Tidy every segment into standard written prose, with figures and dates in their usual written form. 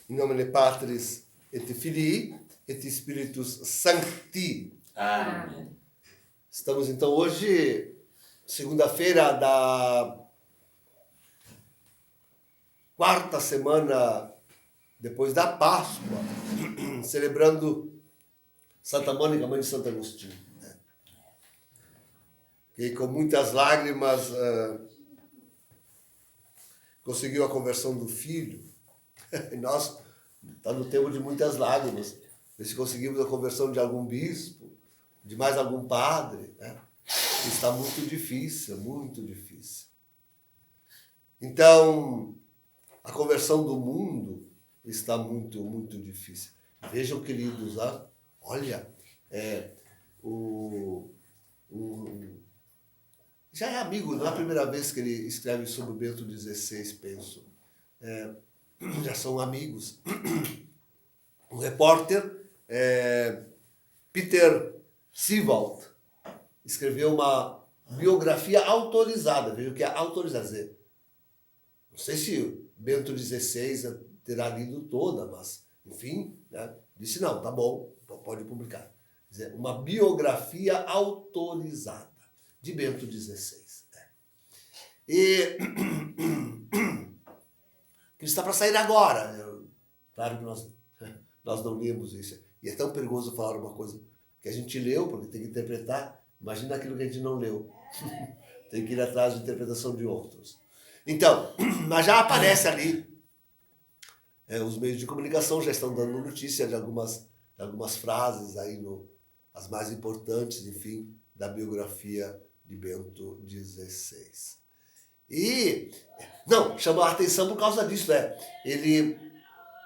Em nome de Patris et Filii et Spiritus Sancti. Amém. Estamos então hoje, segunda-feira da quarta semana depois da Páscoa, celebrando Santa Mônica, mãe de Santo Agostinho, né? Que com muitas lágrimas conseguiu a conversão do filho. E nós estamos no tempo de muitas lágrimas. Ver se conseguimos a conversão de algum bispo, de mais algum padre, né? Está muito difícil, muito difícil. Então, a conversão do mundo está muito, muito difícil. Vejam, queridos, olha, já é amigo, não é a primeira vez que ele escreve sobre o Bento XVI, penso. Já são amigos. O repórter Peter Siewald escreveu uma biografia autorizada. Veja o que é autorizada. Dizer, não sei se Bento XVI terá lido toda, mas, enfim, né, disse, não, tá bom, pode publicar. Dizer, uma biografia autorizada de Bento XVI. Né? E que está para sair agora. Claro que nós não lemos isso. E é tão perigoso falar uma coisa que a gente leu, porque tem que interpretar. Imagina aquilo que a gente não leu. Tem que ir atrás de interpretação de outros. Então, mas já aparece ali. Os meios de comunicação já estão dando notícia de algumas frases aí, as mais importantes, enfim, da biografia de Bento XVI. E, não, chamou a atenção por causa disso, né?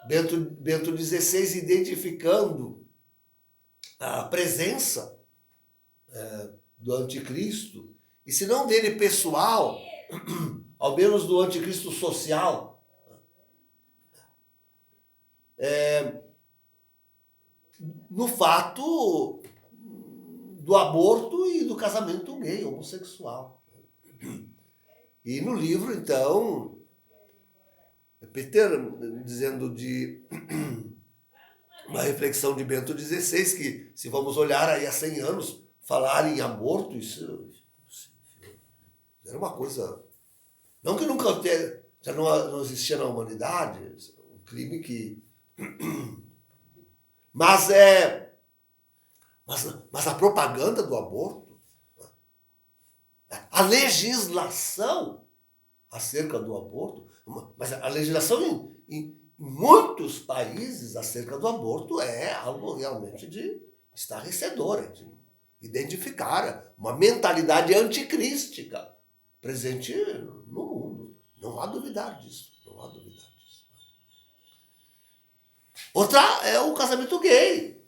Bento XVI identificando a presença do anticristo, e se não dele pessoal, ao menos do anticristo social, no fato do aborto e do casamento gay, homossexual. E no livro, então, Peter dizendo de uma reflexão de Bento XVI, que se vamos olhar aí há 100 anos, falar em aborto, isso era uma coisa... Não que nunca já não existia na humanidade, um crime que... Mas a propaganda do aborto, a legislação acerca do aborto, mas a legislação em muitos países acerca do aborto é algo realmente de estarrecedor, de identificar uma mentalidade anticrística presente no mundo. Não há duvidar disso, não há duvidar disso. Outra é o casamento gay,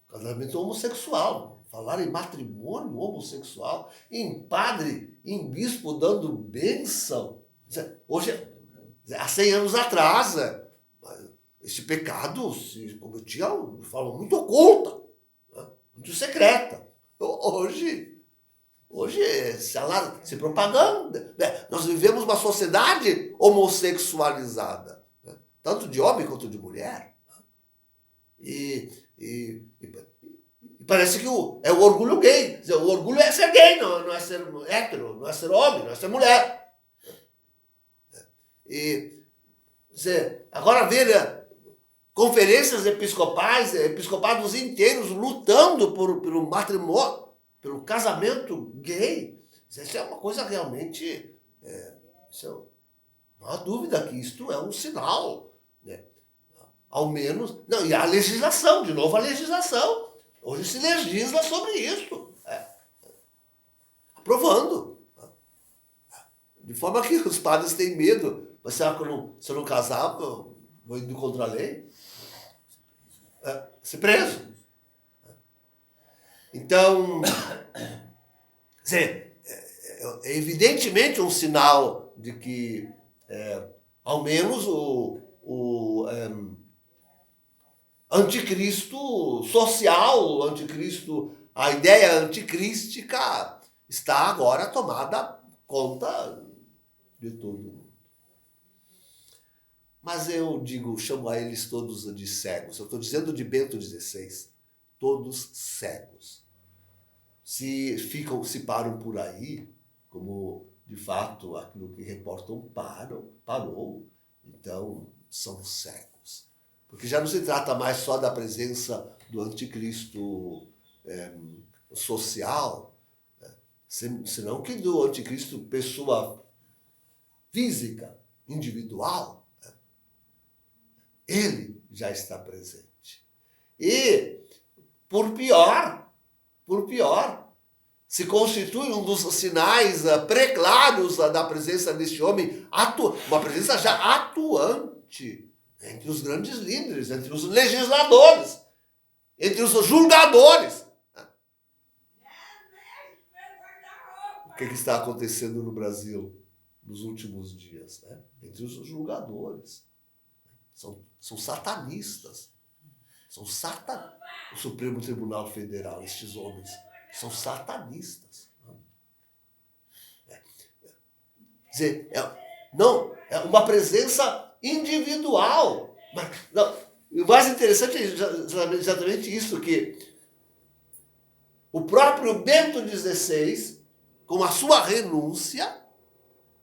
o casamento homossexual. Falar em matrimônio homossexual, em padre, em bispo dando bênção. Hoje, há 100 anos atrás, esse pecado se cometia de forma muito oculta, né? Muito secreta. Hoje se propaganda. Né? Nós vivemos uma sociedade homossexualizada, né? Tanto de homem quanto de mulher. E parece que é o orgulho gay. O orgulho é ser gay, não é ser hétero, não é ser homem, não é ser mulher. E agora veja, conferências episcopados inteiros lutando pelo matrimônio, pelo casamento gay. Isso é uma coisa realmente... não há dúvida que isto é um sinal, né? Ao menos... Não, e a legislação, de novo a legislação. Hoje se legisla sobre isso. Aprovando. De forma que os padres têm medo. Mas será que se eu não casar, eu vou indo contra a lei? Ser preso. Então, é evidentemente um sinal de que, ao menos, o anticristo social, o anticristo, a ideia anticrística está agora tomada conta de tudo. Mas eu digo, chamo a eles todos de cegos. Eu estou dizendo de Bento XVI. Todos cegos. Se param por aí, como de fato aquilo que reportam parou, então são cegos. Porque já não se trata mais só da presença do anticristo social, senão que do anticristo pessoa física, individual. Ele já está presente. E, por pior, se constitui um dos sinais preclaros da presença deste homem, uma presença já atuante entre os grandes líderes, entre os legisladores, entre os julgadores. O que está acontecendo no Brasil nos últimos dias? Né? Entre os julgadores. São satanistas. O Supremo Tribunal Federal, estes homens, são satanistas. Quer dizer, é uma presença individual. Mas, não, o mais interessante é exatamente isso, que o próprio Bento XVI, com a sua renúncia,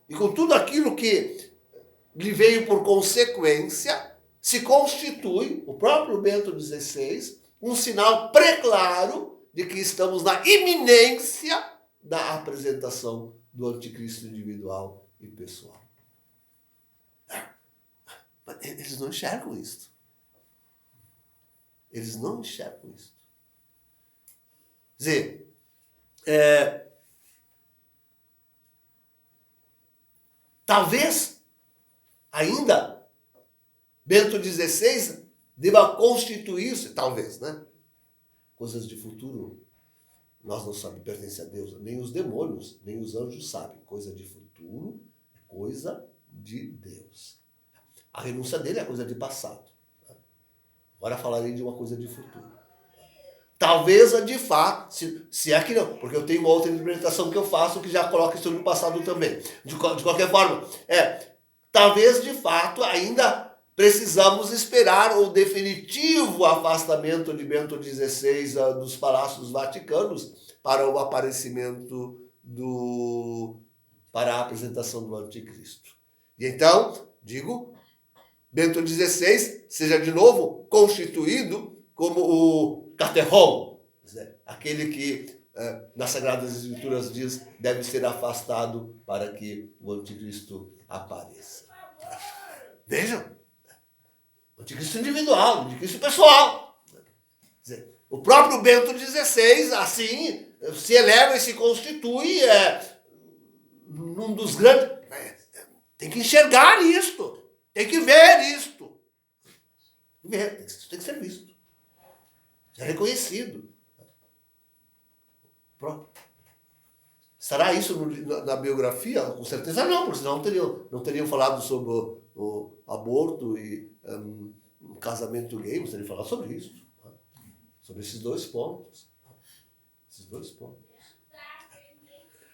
e com tudo aquilo que lhe veio por consequência, se constitui, o próprio Bento XVI, um sinal preclaro de que estamos na iminência da apresentação do anticristo individual e pessoal. Mas eles não enxergam isso. Eles não enxergam isso. Quer dizer, talvez ainda Bento XVI deva constituir-se, talvez, né? Coisas de futuro, nós não sabemos, pertence a Deus. Nem os demônios, nem os anjos sabem. Coisa de futuro é coisa de Deus. A renúncia dele é coisa de passado. Agora falarei de uma coisa de futuro. Talvez, de fato, se é que não, porque eu tenho uma outra interpretação que eu faço que já coloca isso no passado também. De qualquer forma, talvez, de fato, ainda precisamos esperar o definitivo afastamento de Bento XVI dos palácios vaticanos para o aparecimento para a apresentação do anticristo. E então, digo, Bento XVI seja de novo constituído como o caterron, aquele que nas Sagradas Escrituras diz deve ser afastado para que o anticristo apareça. Vejam. Anticristo individual, anticristo pessoal. Quer dizer, o próprio Bento XVI, assim, se eleva e se constitui num dos grandes... Tem que enxergar isto. Tem que ver isto. Isso tem que ser visto. Ser reconhecido. Pronto. Estará isso na biografia? Com certeza não, porque senão não teriam falado sobre o aborto e um casamento gay, você falar sobre isso. Sobre esses dois pontos.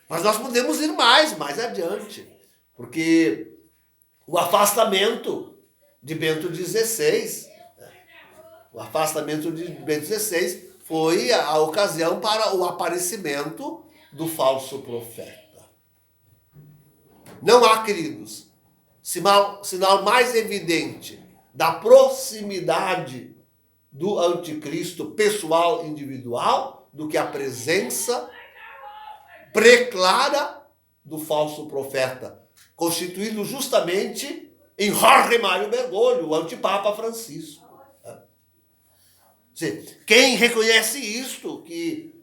Mas nós podemos ir mais adiante. Porque o afastamento de Bento XVI, foi a ocasião para o aparecimento do falso profeta. Não há, queridos, sinal mais evidente da proximidade do anticristo pessoal individual do que a presença preclara do falso profeta, constituído justamente em Jorge Mário Bergoglio, o antipapa Francisco. Quem reconhece isto, que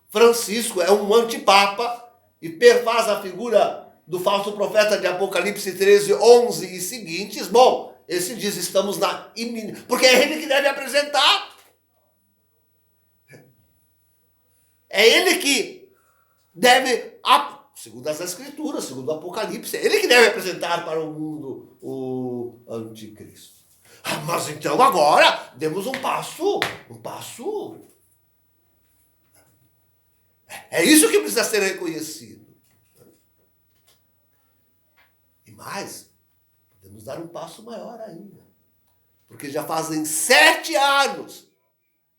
Francisco é um antipapa e perfaz a figura do falso profeta de Apocalipse 13, 11 e seguintes, bom, esse diz, estamos na iminência, porque é ele que deve apresentar. É ele que deve, segundo as Escrituras, segundo o Apocalipse, é ele que deve apresentar para o mundo o anticristo. Mas então agora demos um passo. É isso que precisa ser reconhecido. E mais, podemos vamos dar um passo maior ainda. Porque já fazem 7 anos,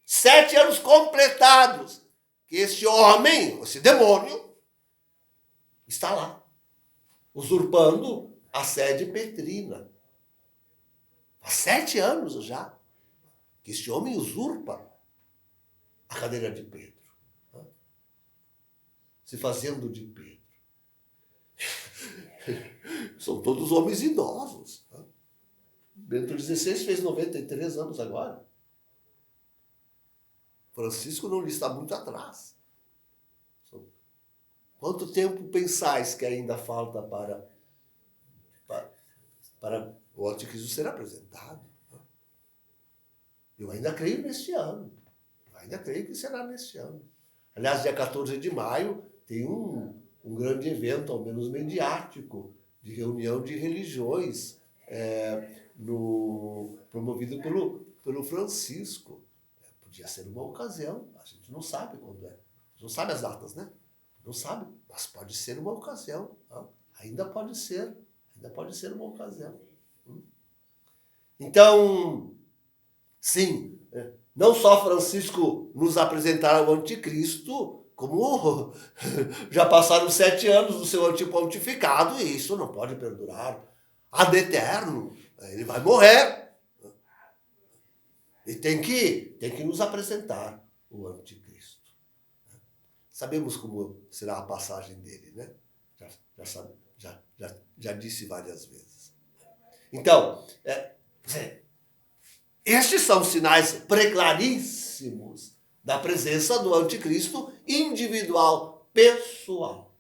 7 anos completados, que esse homem, esse demônio, está lá, usurpando a sede petrina. Há 7 anos já que esse homem usurpa a cadeira de Pedro, se fazendo de Pedro. São todos homens idosos. Bento XVI fez 93 anos agora. Francisco não lhe está muito atrás. Quanto tempo pensais que ainda falta para o anticristo ser apresentado? Eu ainda creio neste ano. Eu ainda creio que será neste ano. Aliás, dia 14 de maio tem um grande evento, ao menos mediático, de reunião de religiões, promovido pelo Francisco. Podia ser uma ocasião, a gente não sabe quando é. A gente não sabe as datas, né? Não sabe, mas pode ser uma ocasião. Ainda pode ser uma ocasião. Então, sim, não só Francisco nos apresentará o anticristo, como já passaram 7 anos do seu antipontificado, e isso não pode perdurar ad eterno. Ele vai morrer. E tem que nos apresentar o anticristo. Sabemos como será a passagem dele, né? Já disse várias vezes. Então, estes são sinais preclaríssimos da presença do anticristo individual, pessoal.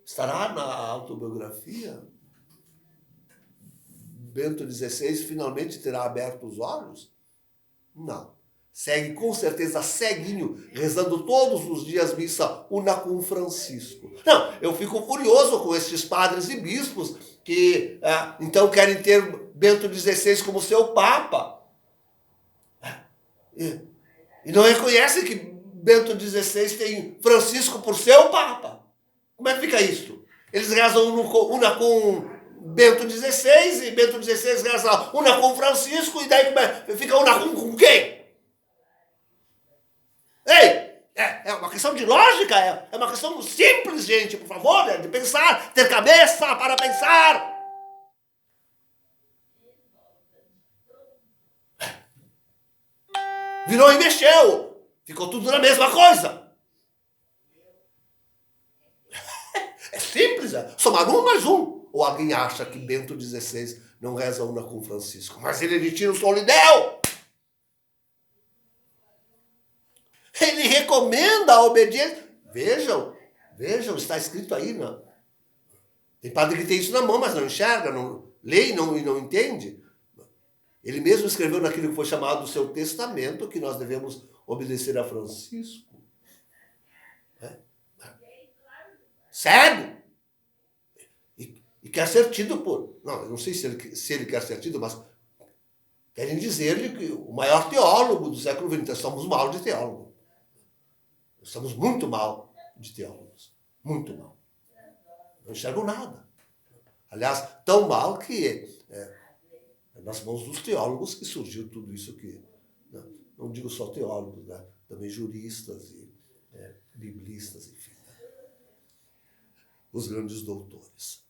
Estará na autobiografia? Bento XVI finalmente terá aberto os olhos? Não. Segue com certeza ceguinho, rezando todos os dias missa una com Francisco. Não, eu fico furioso com estes padres e bispos que então querem ter Bento XVI como seu papa. E não reconhecem que Bento XVI tem Francisco por seu papa. Como é que fica isso? Eles rezam una com Bento XVI e Bento XVI reza una com Francisco, e daí fica una com quem? Ei, é uma questão de lógica, é uma questão simples, gente, por favor, de pensar, ter cabeça para pensar. Virou e mexeu, ficou tudo na mesma coisa. É simples, somar 1 mais 1. Ou alguém acha que Bento XVI não reza una com Francisco, mas ele tira o solideu. Ele recomenda a obediência. Vejam, está escrito aí. Não. Tem padre que tem isso na mão, mas não enxerga, não lê e não entende. Ele mesmo escreveu naquilo que foi chamado o seu testamento, que nós devemos obedecer a Francisco. Sério? E quer ser tido por... Não, eu não sei se ele quer ser tido, mas querem dizer-lhe que o maior teólogo do século XX. Estamos mal de teólogo. Estamos muito mal de teólogos. Muito mal. Não enxergam nada. Aliás, tão mal que é nas mãos dos teólogos que surgiu tudo isso que... Não digo só teólogos, né? Também juristas e biblistas, enfim. Né? Os grandes doutores.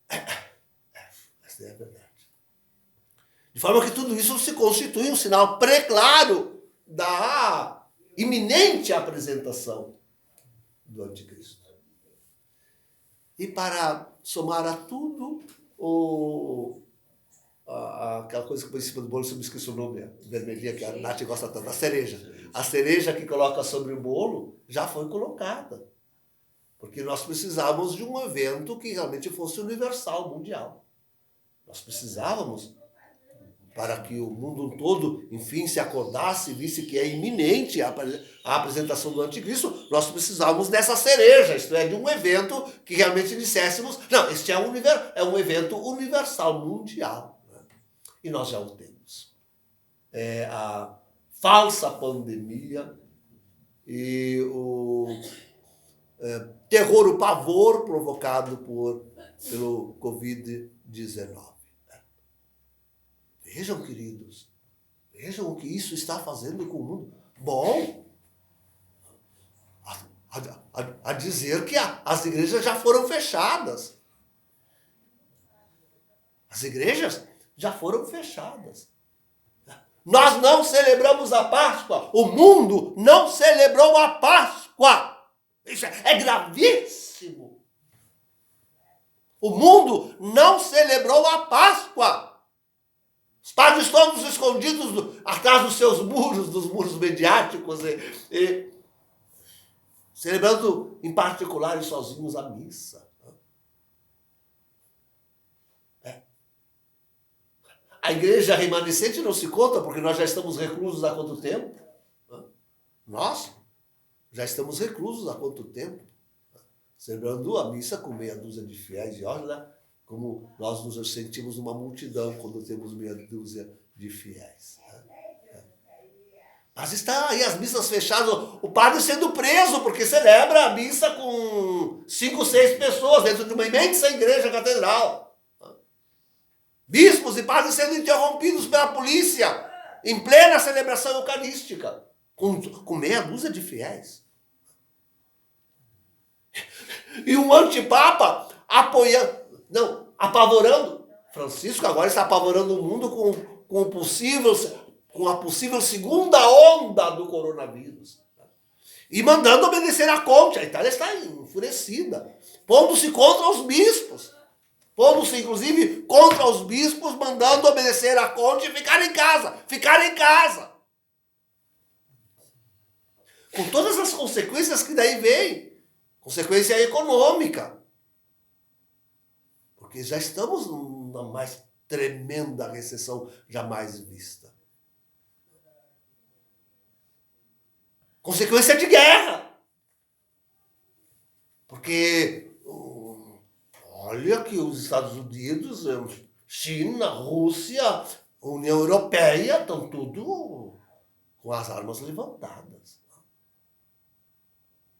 Essa é a verdade. De forma que tudo isso se constitui um sinal preclaro da iminente apresentação do anticristo. E para somar a tudo, aquela coisa que põe em cima do bolo, se eu me esqueço o nome, vermelhinha, que a Nath gosta tanto, a cereja. A cereja que coloca sobre o bolo já foi colocada. Porque nós precisávamos de um evento que realmente fosse universal, mundial. Nós precisávamos, para que o mundo todo, enfim, se acordasse e visse que é iminente a apresentação do anticristo, nós precisávamos dessa cereja, isto é, de um evento que realmente disséssemos, não, este é um evento universal, mundial. Né? E nós já o temos. É a falsa pandemia e o terror, o pavor provocado por pelo Covid-19. Vejam, queridos, vejam o que isso está fazendo com o mundo. Bom, a dizer que as igrejas já foram fechadas. As igrejas já foram fechadas. Nós não celebramos a Páscoa. O mundo não celebrou a Páscoa. Isso é gravíssimo. O mundo não celebrou a Páscoa. Os padres todos escondidos atrás dos seus muros, dos muros mediáticos, e celebrando em particular e sozinhos a missa. A igreja remanescente não se conta, porque nós já estamos reclusos há quanto tempo? Nós já estamos reclusos há quanto tempo? Celebrando a missa com meia dúzia de fiéis. E olha como nós nos sentimos uma multidão quando temos meia dúzia de fiéis. Mas está aí as missas fechadas, o padre sendo preso, porque celebra a missa com 5, 6 pessoas dentro de uma imensa igreja catedral. Bispos e padres sendo interrompidos pela polícia em plena celebração eucarística, com meia dúzia de fiéis. E um antipapa apavorando. Francisco agora está apavorando o mundo com a possível segunda onda do coronavírus. E mandando obedecer a Conte. A Itália está enfurecida, pondo-se contra os bispos. Pondo-se, inclusive, contra os bispos, mandando obedecer a Conte e ficar em casa. Ficar em casa. Com todas as consequências que daí vem. Consequência econômica. Porque já estamos numa mais tremenda recessão jamais vista. Consequência de guerra. Porque olha que os Estados Unidos, China, Rússia, União Europeia estão tudo com as armas levantadas.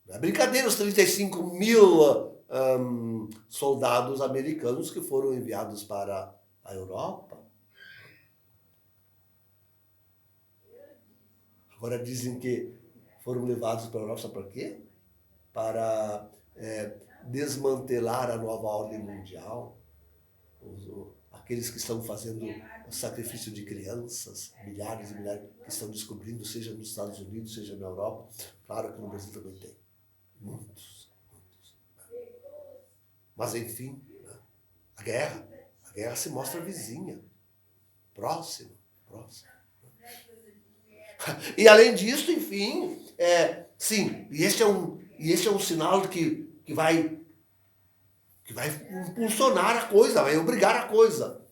Não é brincadeira os 35 mil soldados americanos que foram enviados para a Europa. Agora dizem que foram levados para a Europa, sabe para quê? Para desmantelar a nova ordem mundial. Aqueles que estão fazendo o sacrifício de crianças, milhares e milhares, que estão descobrindo, seja nos Estados Unidos, seja na Europa. Claro que no Brasil também tem. Muitos. Mas, enfim, a guerra se mostra vizinha, próxima. E, além disso, enfim, sim, e este é um sinal que vai impulsionar a coisa, vai obrigar a coisa.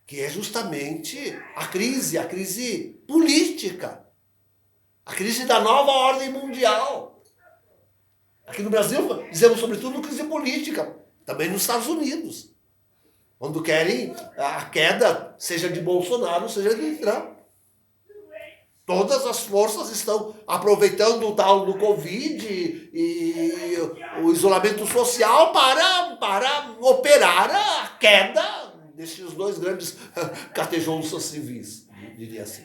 Que é justamente a crise política. A crise da nova ordem mundial. Aqui no Brasil, dizemos sobretudo crise política. Também nos Estados Unidos. Onde querem a queda, seja de Bolsonaro, seja de Trump. Todas as forças estão aproveitando o tal do Covid e o isolamento social para operar a queda desses dois grandes catejouços civis, diria assim.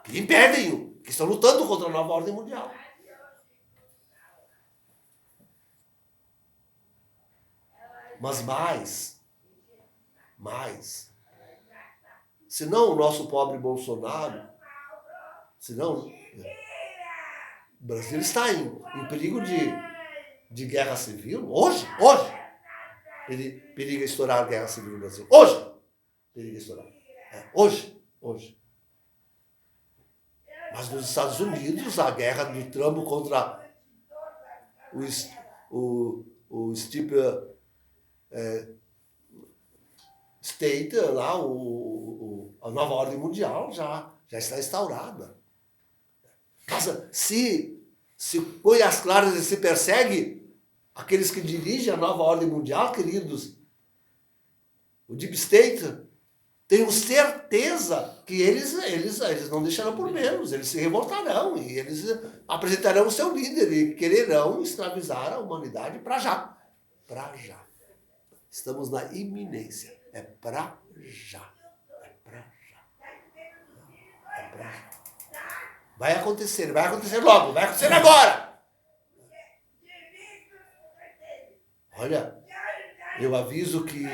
Que impedem, que estão lutando contra a nova ordem mundial. Mas mais, se não o nosso pobre Bolsonaro, senão o Brasil está em perigo de guerra civil. Hoje, periga estourar a guerra civil no Brasil. Hoje, periga estourar. Hoje. Mas nos Estados Unidos, a guerra do Trump contra o Steve State, lá, a nova ordem mundial já está instaurada. Mas se põe às claras e se persegue aqueles que dirigem a nova ordem mundial, queridos, o Deep State, tenho certeza que eles não deixarão por menos, eles se revoltarão e eles apresentarão o seu líder e quererão escravizar a humanidade para já. Para já. Estamos na iminência. É para já. É para já. É para já. Vai acontecer logo, vai acontecer agora. Olha, eu aviso que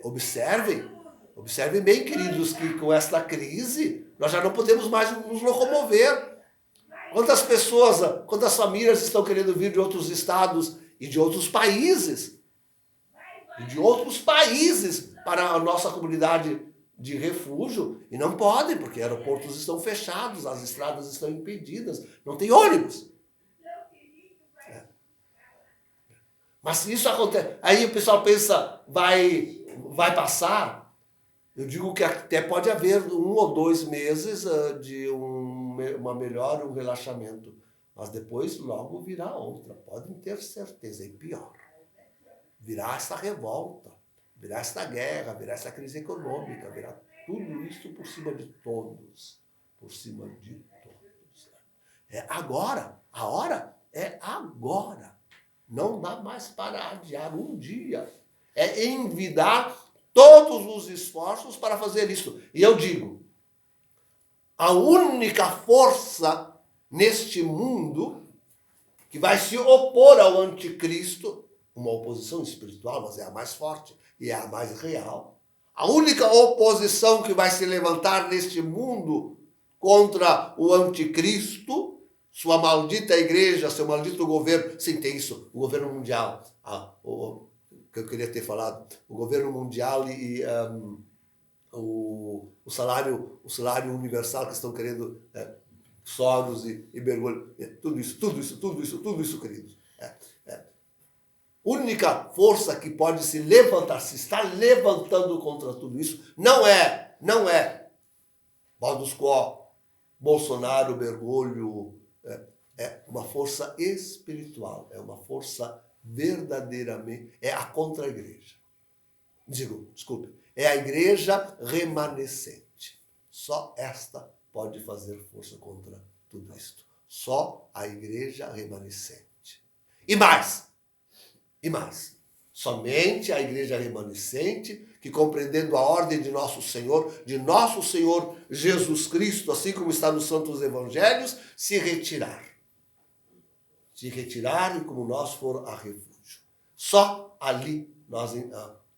observem bem, queridos, que com esta crise nós já não podemos mais nos locomover. Quantas pessoas, quantas famílias estão querendo vir de outros estados e de outros países para a nossa comunidade de refúgio e não podem, porque aeroportos estão fechados, as estradas estão impedidas, não tem ônibus. Mas se isso acontece, aí o pessoal pensa, vai passar. Eu digo que até pode haver 1 ou 2 meses de uma melhora, um relaxamento. Mas depois logo virá outra. Podem ter certeza. E pior. Virá essa revolta. Virá essa guerra. Virá essa crise econômica. Virá tudo isso por cima de todos. Por cima de todos. É agora. A hora é agora. Não dá mais para adiar um dia. É envidar todos os esforços para fazer isso. E eu digo, a única força neste mundo que vai se opor ao anticristo, uma oposição espiritual, mas é a mais forte e é a mais real. A única oposição que vai se levantar neste mundo contra o anticristo, sua maldita igreja, seu maldito governo, sim, tem isso, o governo mundial, que eu queria ter falado, o governo mundial e o salário universal que estão querendo, Soros e mergulho, tudo isso, queridos. Única força que pode se levantar, se está levantando contra tudo isso, não é Baldusco, Bolsonaro, mergulho, é uma força espiritual, é uma força verdadeiramente, é a contra-igreja. Desculpe, é a igreja remanescente. Só esta pode fazer força contra tudo isto. Só a igreja remanescente. E mais, somente a igreja remanescente, que compreendendo a ordem de nosso Senhor Jesus Cristo, assim como está nos Santos Evangelhos, se retirar e como nós for a refúgio. Só ali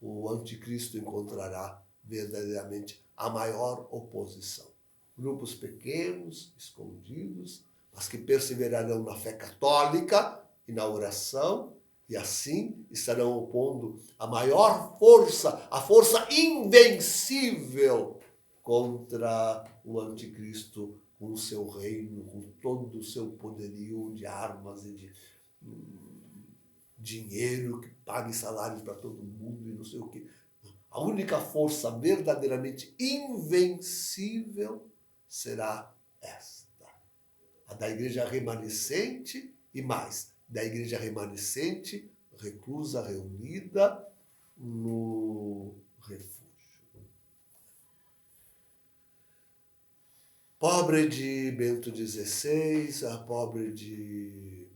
o anticristo encontrará verdadeiramente a maior oposição. Grupos pequenos, escondidos, mas que perseverarão na fé católica e na oração, e assim estarão opondo a maior força, a força invencível contra o anticristo, com o seu reino, com todo o seu poderio de armas e de dinheiro que pague salários para todo mundo e não sei o quê. A única força verdadeiramente invencível será esta. A da igreja remanescente e mais, da igreja remanescente, reclusa, reunida no refúgio. Pobre de Bento XVI, pobre de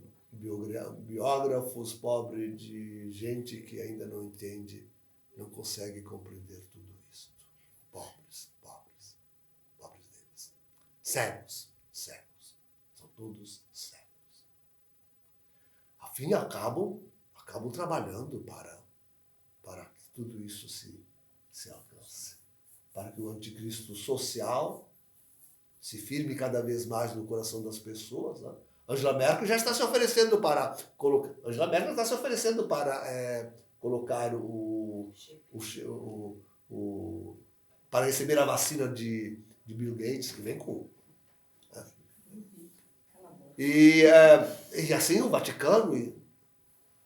biógrafos, pobre de gente que ainda não entende, não consegue compreender tudo isso. Pobres deles. Cegos. São todos cegos. Afim, acabam trabalhando para que tudo isso se alcance. Para que o anticristo social se firme cada vez mais no coração das pessoas. Né? Angela Merkel já está se oferecendo para colocar para receber a vacina de Bill Gates, que vem com. Né? E assim o Vaticano e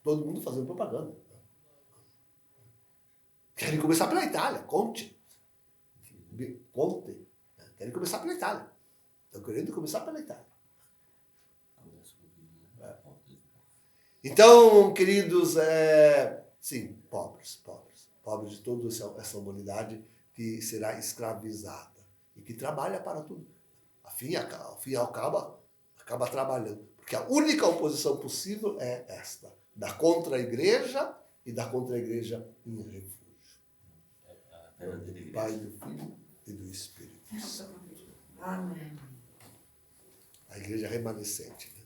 todo mundo fazendo propaganda. Querem começar pela Itália, Conte. Querem começar pela Itália. Estão querendo começar pela Itália. Então, queridos, sim, pobres de toda essa humanidade que será escravizada e que trabalha para tudo. Ao fim e ao cabo, acaba trabalhando. Porque a única oposição possível é esta, da contra-igreja e da contra-igreja em refúgio. Do Pai, do Filho e do Espírito Santo. Amém. A igreja remanescente, né?